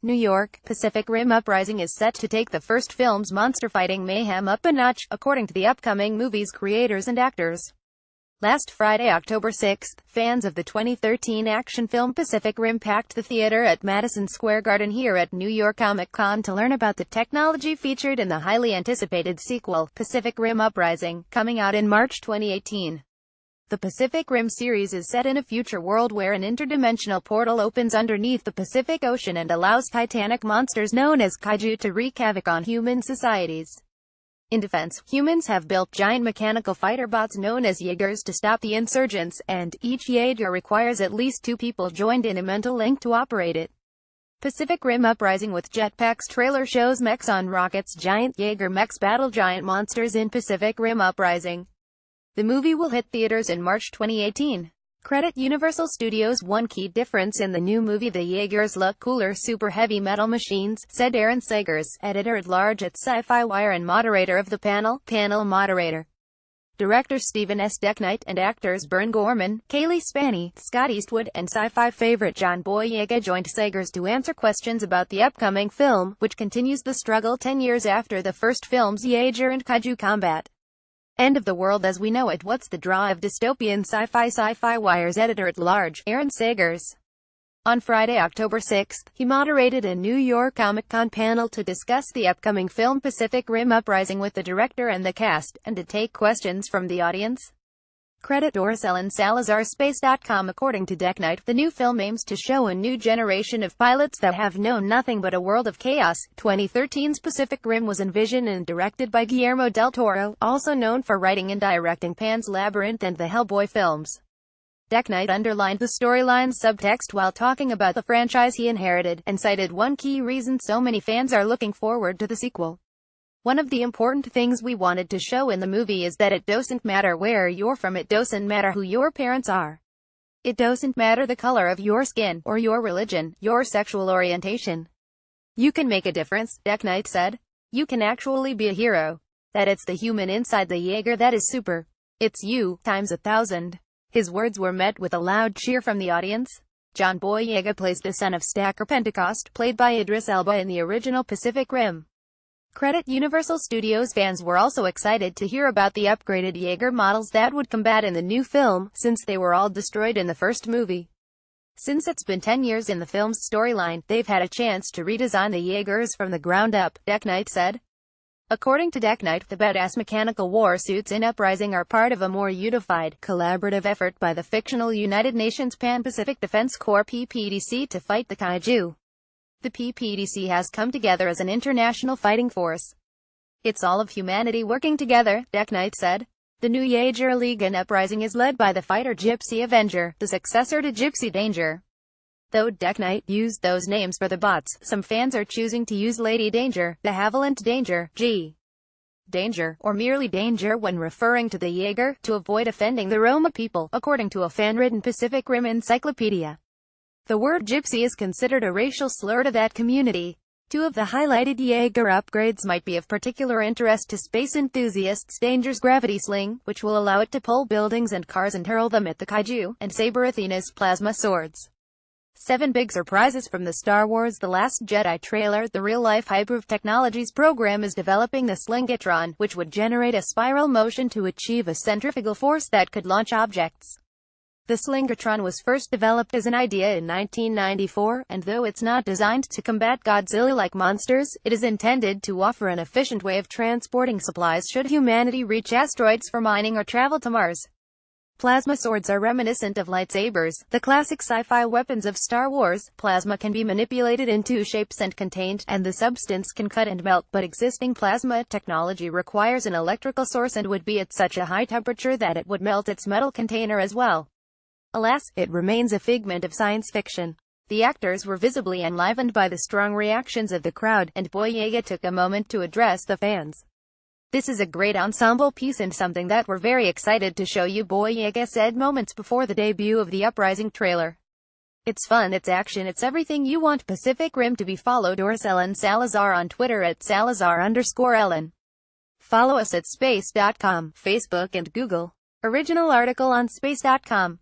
New York, Pacific Rim Uprising is set to take the first film's monster-fighting mayhem up a notch, according to the upcoming movie's creators and actors. Last Friday, October 6th, fans of the 2013 action film Pacific Rim packed the theater at Madison Square Garden here at New York Comic Con to learn about the technology featured in the highly anticipated sequel, Pacific Rim Uprising, coming out in March 2018. The Pacific Rim series is set in a future world where an interdimensional portal opens underneath the Pacific Ocean and allows titanic monsters known as kaiju to wreak havoc on human societies. In defense, humans have built giant mechanical fighter bots known as Jaegers to stop the insurgents, and each Jaeger requires at least 2 people joined in a mental link to operate it. Pacific Rim Uprising with jetpacks trailer shows mechs on rockets. Giant Jaeger mechs battle giant monsters in Pacific Rim Uprising. The movie will hit theaters in March 2018. Credit Universal Studios. One key difference in the new movie: the Jaegers look cooler, super heavy metal machines, said Aaron Sagers, editor-at-large at Sci-Fi Wire and moderator of the panel moderator. Director Stephen S. Decknight and actors Bern Gorman, Kaylee Spaney, Scott Eastwood, and Sci-Fi favorite John Boyega joined Sagers to answer questions about the upcoming film, which continues the struggle 10 years after the first film's Jaeger and kaiju combat. End of the world as we know it. What's the draw of dystopian sci-fi? Sci-Fi Wire's editor-at-large, Aaron Sagers. On Friday, October 6th, he moderated a New York Comic Con panel to discuss the upcoming film Pacific Rim Uprising with the director and the cast, and to take questions from the audience. Credit Doris Ellen Salazar. Space.com. According to Decknight, the new film aims to show a new generation of pilots that have known nothing but a world of chaos. 2013's Pacific Rim was envisioned and directed by Guillermo del Toro, also known for writing and directing Pan's Labyrinth and the Hellboy films. Decknight underlined the storyline's subtext while talking about the franchise he inherited, and cited one key reason so many fans are looking forward to the sequel. One of the important things we wanted to show in the movie is that it doesn't matter where you're from, it doesn't matter who your parents are. It doesn't matter the color of your skin, or your religion, your sexual orientation. You can make a difference, Decknight said. You can actually be a hero. That it's the human inside the Jaeger that is super. It's you, times 1,000. His words were met with a loud cheer from the audience. John Boyega plays the son of Stacker Pentecost, played by Idris Elba in the original Pacific Rim. Credit Universal Studios. Fans were also excited to hear about the upgraded Jaeger models that would combat in the new film, since they were all destroyed in the first movie. Since it's been 10 years in the film's storyline, they've had a chance to redesign the Jaegers from the ground up, Decknight said. According to Decknight, the badass mechanical war suits in Uprising are part of a more unified, collaborative effort by the fictional United Nations Pan-Pacific Defense Corps (PPDC) to fight the kaiju. The PPDC has come together as an international fighting force. It's all of humanity working together, Decknight said. The new Jaeger League in Uprising is led by the fighter Gypsy Avenger, the successor to Gypsy Danger. Though Decknight used those names for the bots, some fans are choosing to use Lady Danger, the Haviland Danger, G. Danger, or merely Danger when referring to the Jaeger, to avoid offending the Roma people, according to a fan-written Pacific Rim encyclopedia. The word gypsy is considered a racial slur to that community. 2 of the highlighted Jaeger upgrades might be of particular interest to space enthusiasts: Danger's gravity sling, which will allow it to pull buildings and cars and hurl them at the kaiju, and Saber Athena's plasma swords. 7 big surprises from the Star Wars The Last Jedi trailer. The real-life Hyperv Technologies program is developing the Slingatron, which would generate a spiral motion to achieve a centrifugal force that could launch objects. The Slingatron was first developed as an idea in 1994, and though it's not designed to combat Godzilla-like monsters, it is intended to offer an efficient way of transporting supplies should humanity reach asteroids for mining or travel to Mars. Plasma swords are reminiscent of lightsabers, the classic sci-fi weapons of Star Wars. Plasma can be manipulated in 2 shapes and contained, and the substance can cut and melt, but existing plasma technology requires an electrical source and would be at such a high temperature that it would melt its metal container as well. Alas, it remains a figment of science fiction. The actors were visibly enlivened by the strong reactions of the crowd, and Boyega took a moment to address the fans. This is a great ensemble piece and something that we're very excited to show you, Boyega said moments before the debut of the Uprising trailer. It's fun, it's action, it's everything you want. Pacific Rim to be followed. Doris Ellen Salazar on Twitter at Salazar_Ellen. Follow us at Space.com, Facebook and Google. Original article on Space.com.